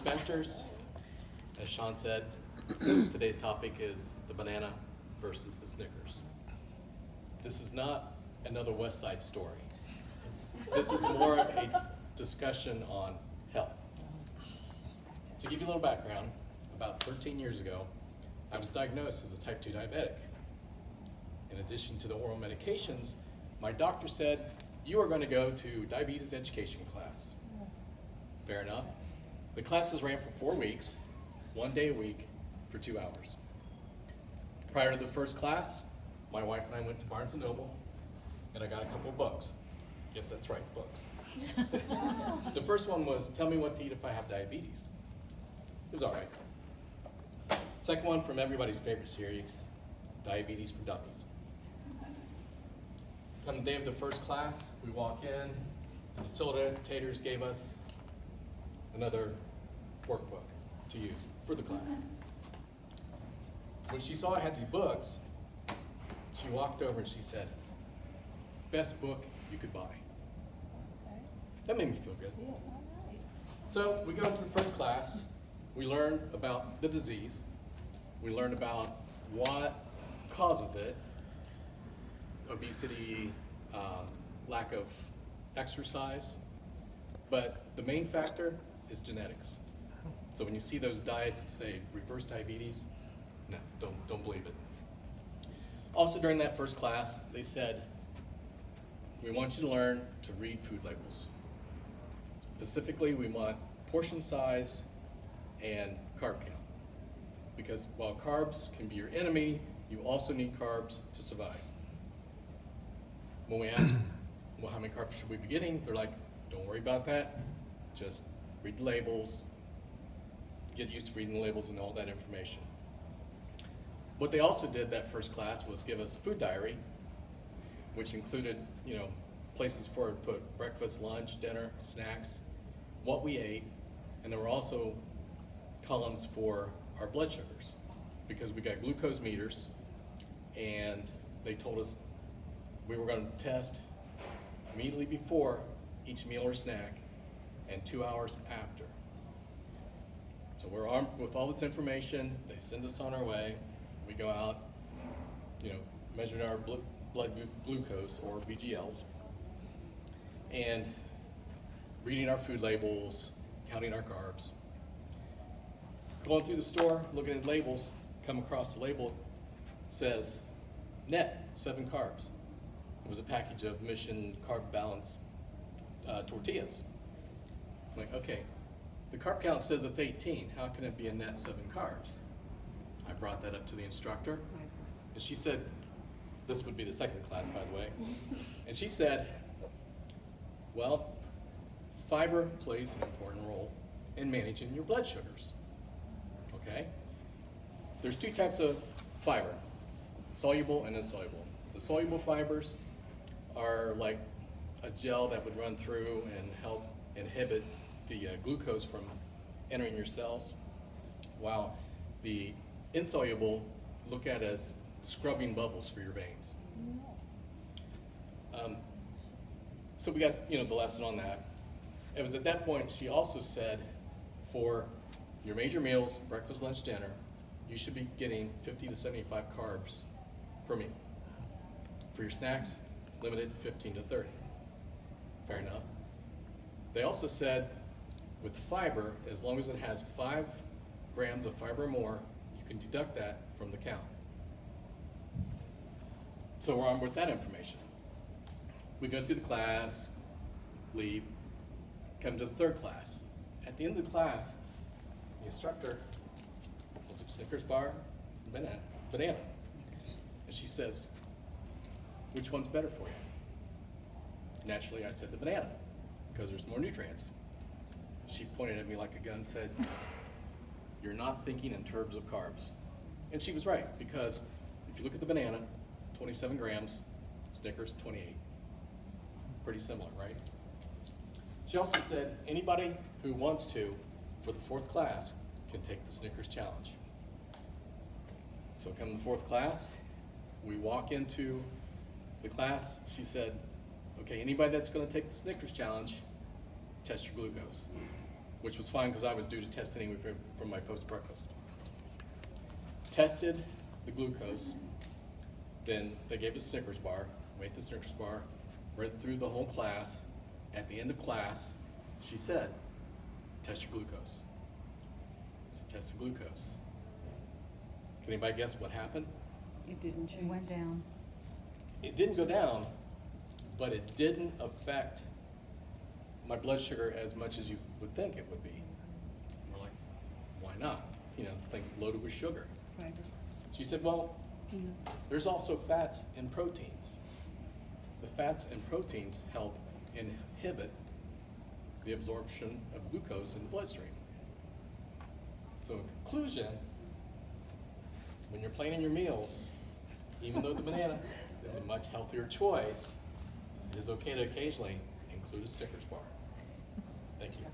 Toastmasters. As Sean said, today's topic is the banana versus the Snickers. This is not another West Side Story. This is more of a discussion on health. To give you a little background, about 13 years ago, I was diagnosed as a type 2 diabetic. In addition to the oral medications, my doctor said, you are going to go to diabetes education class. Fair enough. The classes ran for 4 weeks, 1 day a week, for 2 hours. Prior to the first class, my wife and I went to Barnes & Noble, and I got a couple of books. Yes, that's right, books. The first one was, Tell Me What to Eat If I Have Diabetes. It was all right. Second one from everybody's favorite series, Diabetes for Dummies. On the day of the first class, we walk in, the facilitators gave us another workbook to use for the class. When she saw I had the books, she walked over and she said, best book you could buy. That made me feel good. So we go into the first class, we learn about the disease, we learn about what causes it, obesity, lack of exercise, but the main factor is genetics. So when you see those diets that say reverse diabetes, no, don't believe it. Also during that first class, they said, we want you to learn to read food labels. Specifically, we want portion size and carb count. Because while carbs can be your enemy, you also need carbs to survive. When we ask, well, how many carbs should we be getting? They're like, don't worry about that. Just read the labels, get used to reading the labels and all that information. What they also did that first class was give us food diary, which included, places for to put breakfast, lunch, dinner, snacks, what we ate, and there were also columns for our blood sugars, because we got glucose meters, and they told us we were going to test immediately before each meal or snack and 2 hours after. So we're armed with all this information. They send us on our way. We go out, measuring our blood glucose, or BGLs, and reading our food labels, counting our carbs. Going through the store, looking at labels, come across the label, says net 7 carbs. It was a package of Mission Carb Balance tortillas. I'm like, okay, the carb count says it's 18. How can it be a net 7 carbs? I brought that up to the instructor, and she said, this would be the second class, by the way, and she said, well, fiber plays an important role in managing your blood sugars, okay? There's 2 types of fiber, soluble and insoluble. The soluble fibers are like a gel that would run through and help inhibit the glucose from entering your cells, while the insoluble look at as scrubbing bubbles for your veins. So we got the lesson on that. It was at that point she also said, for your major meals, breakfast, lunch, dinner, you should be getting 50 to 75 carbs per meal. For your snacks, limited 15 to 30. Fair enough. They also said with fiber, as long as it has 5 grams of fiber or more, you can deduct that from the count. So we're armed with that information. We go through the class, leave, come to the third class. At the end of the class, the instructor holds up a Snickers bar, banana. And she says, which one's better for you? Naturally, I said the banana, because there's more nutrients. She pointed at me like a gun and said, you're not thinking in terms of carbs. And she was right, because if you look at the banana, 27 grams, Snickers, 28. Pretty similar, right? She also said, anybody who wants to, for the 4th class, can take the Snickers challenge. So come to the 4th class, we walk into the class. She said, okay, anybody that's going to take the Snickers challenge, test your glucose. which was fine because I was due to test anyway from my post-breakfast. Tested the glucose, then they gave us a Snickers bar, ate the Snickers bar, read through the whole class. At the end of class, she said, test your glucose. So test the glucose. Can anybody guess what happened? It didn't change. It went down. It didn't go down, but it didn't affect my blood sugar as much as you would think it would be. We're like, why not? You know, things loaded with sugar. Fiber. She said, well, Peanut. there's also fats and proteins. The fats and proteins help inhibit the absorption of glucose in the bloodstream. So in conclusion, when you're planning your meals, even though the banana is a much healthier choice, it is okay to occasionally include a Snickers bar. Thank you.